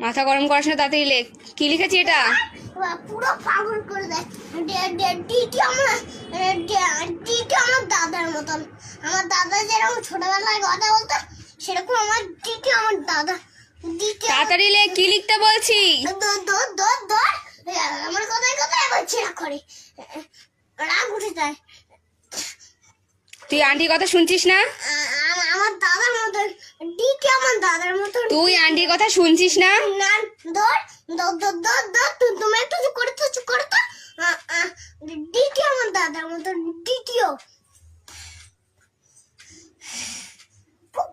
মাথা গরম করাস না, তাড়াতাড়ি লেখ। কি লিখেছি এটা? পুরো পাগল করে দেয়। টিটি আমার দাদার মতন। আমার দাদা যেরকম ছোটবেলায় কথা বলতো সেরকম আমার টিটি আমার দাদা। তাড়াতাড়ি লেখ, কি লিখতে বলছি? আমার কথায় কথায় আবার ছেড়া করে, রাগ উঠে যায়। তুই আন্টির কথা শুনছিস না? আমার দাদার মতন টিটি আমার দাদার মতন। তুই আন্টির কথা শুনছিস না? না, তুমি একটু চুপ করে তো। টিটি আমার দাদার মতন, টিটিও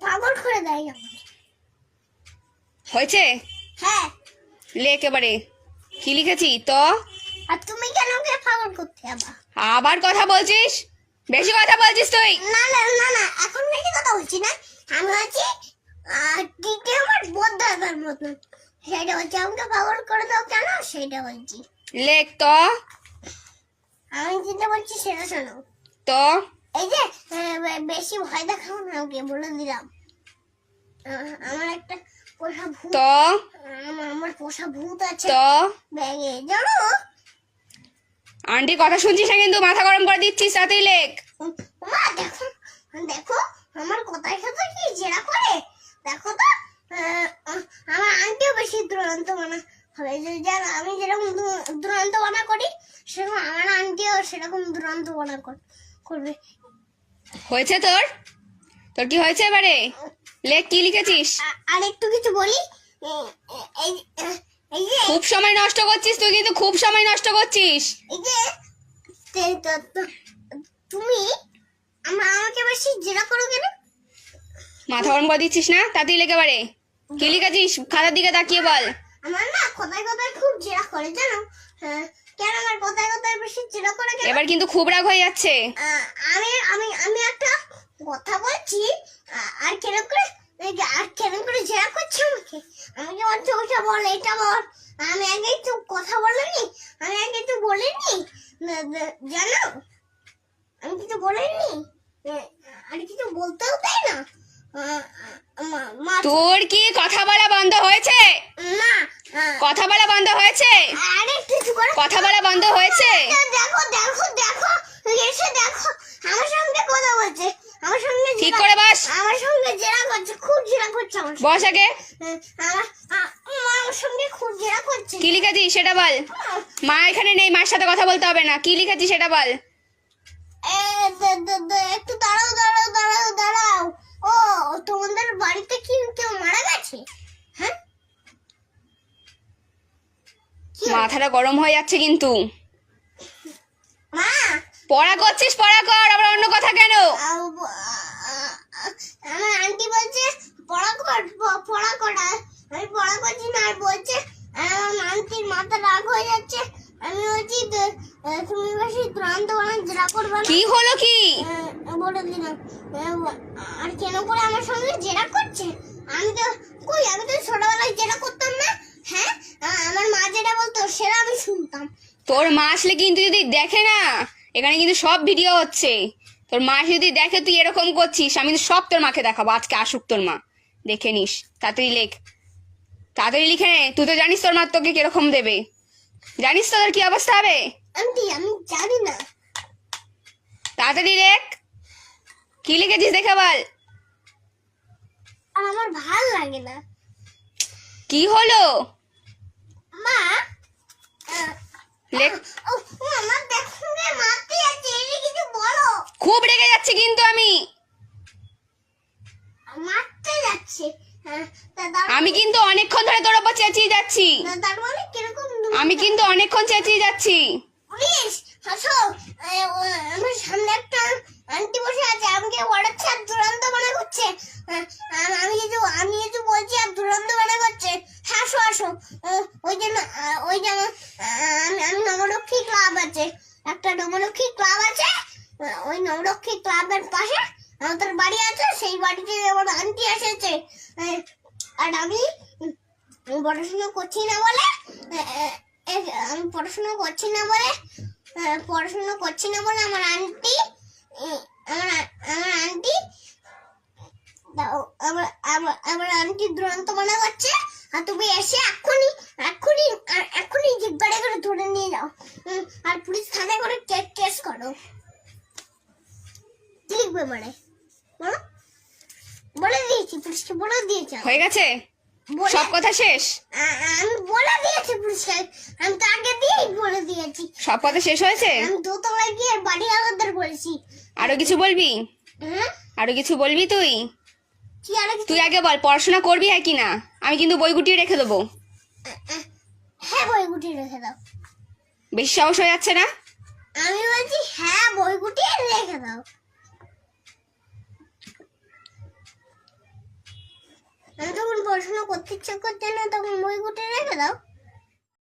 পাগল করে দেয় আমাকে। হয়েছে? হ্যাঁ। লেখ এবারে। কি লিখেছি তো? আর তুমি কেন ওকে পাগল করতে আবার কথা বলছিস? বেশি কথা বলছিস তুই। না, এখন বেশি কথা বলছি না। আমি বলছি টিটি আমার বোন দাদার মতন, সেটা হচ্ছে। আমাকে পাগল করে দাও কেন সেটা বলছি। লেখ তো। আমি যেটা বলছি সেটা শোনো তো এই যে বেশি ভয় দেখাও না, ওকে বলে দিলাম। আমার একটা পোষা ভূত, তো আমার পোষা ভূত আছে তো ব্যাগে, জানো। আন্টির কথা শুনছিস না কিন্তু, মাথা গরম করে দিচ্ছিস। তাড়াতাড়ি লেখ। মা দেখো দেখো, আমার কথায় সাথে কি জেরা করে দেখো তো। আমার আন্টিও বেশি দুরন্ত বানা হবে, যারা আমি যেরকম দুরন্ত বানা করি সেরকম আমার আন্টিও সেরকম দুরন্ত বানা করবে। হয়েছে তোর? তোর কি হয়েছে এবারে? লেখ, কি লিখেছিস? আর একটু কিছু বলি। এই এই যে খুব সময় নষ্ট করছিস তুই, কিন্তু খুব সময় নষ্ট করছিস। এই যে তুমি আমাকে বেশি জেরা করো কেন? মাথা গরম করে দিচ্ছিস না? তাড়াতাড়ি লেখ এবারে। কি লিখেছিস? খাতার দিকে তাকিয়ে বল। আমার না কথায় কথায় খুব জেরা করে, জানো। কেন আমার কথায় কথায় বেশি জেরা করে কেন? এবার কিন্তু খুব রাগ হয়ে যাচ্ছে। আমি আমি আমি একটা কথা বলছি, আর কেন করে জেরা করছে আমাকে। আমাকে বলছে ওটা বল, এটা বল। আমি আগে একটু কথা বলিনি, জানো। আমি কিছু বলিনি, আর কিছু বলতেও তাই না। তোর কি কথা বলা বন্ধ হয়েছে? না, কথা বলা বন্ধ হয়েছে? আরে কিছু করে কথা বলা বন্ধ হয়েছে? দেখো এসে দেখো আমার সঙ্গে কথা বলছে, আমার সঙ্গে ঠিক করে বস। আমার সঙ্গে জেরা করছে, খুব জেরা করছে আমার সঙ্গে। বস আগে। আমার সঙ্গে খুব জেরা করছে। কি লিখেছিস সেটা বল। মা এখানে নেই, মার সাথে কথা বলতে হবে না। কি লিখেছিস সেটা বল। একটু দাঁড়াও। ও, তোমাদের বাড়িতে কি কেউ মারা গেছে? হ্যাঁ, মাথাটা গরম হয়ে যাচ্ছে কিন্তু। মা পড়া করছিস, পড়া কর, আবার অন্য কথা কেন? আমার আন্টি বলছে পড়া কর। আমি পড়া করছি না, আর বলছে আমার আন্টির মাথা রাগ হয়ে যাচ্ছে। আমি বলছি তুমি বেশি দুরন্ত বানান জেরা করবে না। কি হলো কি? বলে দিলাম। আর কেন করে আমার সঙ্গে জেরা করছে? আমি তো ছোটবেলায় জেরা করতাম না। হ্যাঁ, আমার মা যেটা বলতো সেটা আমি শুনতাম। তোর মা আসলে কিন্তু যদি দেখে না, এখানে কিন্তু সব ভিডিও হচ্ছে, তোর মা যদি দেখে তুই এরকম করছিস, আমি কিন্তু সব তোর মাকে দেখাবো। আজকে আসুক তোর মা, দেখে নিস। তাড়াতাড়ি লেখ, তাড়াতাড়ি লিখে নে। তুই তো জানিস তোর মা তোকে কিরকম দেবে, জানিস তো তোর কি অবস্থা হবে। আন্টি আমি জানি না। তাড়াতাড়ি লেখ। কি লিখেছিস দেখে বল। আমার ভাল লাগে না। কি হলো? মা লেখ। আমার দেখো মারতে যাচ্ছে, এটা কিছু বলো। খুব রেগে যাচ্ছে কিন্তু আমি। মারতে যাচ্ছে। আমি কিন্তু অনেকক্ষণ ধরে তোর উপর চেঁচিয়ে যাচ্ছি। তার মানে কিরকম? আমি কিন্তু অনেকক্ষণ চেঁচিয়ে যাচ্ছি। প্লিজ হাসো। আমার সামনে একটা আন্টি বসে আছে, আমাকে ওড়াচ্ছে আর দুরন্ত মনে করছে। আমি কিছু বলছি আর দুরন্ত মনে করছে। হাসো। ওই যে আমি নবলক্ষ্মী ক্লাব আছে, একটা নবলক্ষ্মী ক্লাব আছে। ওই নবলক্ষ্মী ক্লাবের পাশে আমাদের বাড়ি আছে, সেই বাড়িতে আমার আন্টি এসেছে। আর আমি পড়াশোনা করছি না বলে আমার আন্টি আমার আন্টি দুরন্ত মনে করছে আর তুমি এসে এক্ষুনি এক্ষুনি এক্ষুনি জিব্বারে করে ধরে নিয়ে যাও, আর পুলিশ থানায় করে কেস করো। কি লিখবে মানে বলো? বলে দিয়েছি পুলিশকে, বলে দিয়েছি আমি। হয়ে গেছে বলে- সব কথা শেষ? আমি বলে দিয়েছি পুলিশকে, আমি তো আগে দিয়েই বলে দিয়েছি। সব কথা শেষ হয়েছে? আমি দোতলায় গিয়ে বাড়ি আলাদার বলেছি। আরো কিছু বলবি? হ্যাঁ আরো কিছু বলবি তুই? কি আর কিছু? তুই আগে বল পড়াশোনা করবি হ্যাঁ কি না? আমি কিন্তু বই গুটিয়ে রেখে দেবো। হ্যাঁ বই গুটিয়ে রেখে দাও। বেশি সাহস হয়ে যাচ্ছে না? আমি বলছি হ্যাঁ বই গুটিয়ে রেখে দাও। আমি তখন পড়াশোনা করতে ইচ্ছা করছে না, তখন বই গুটিয়ে রেখে দাও।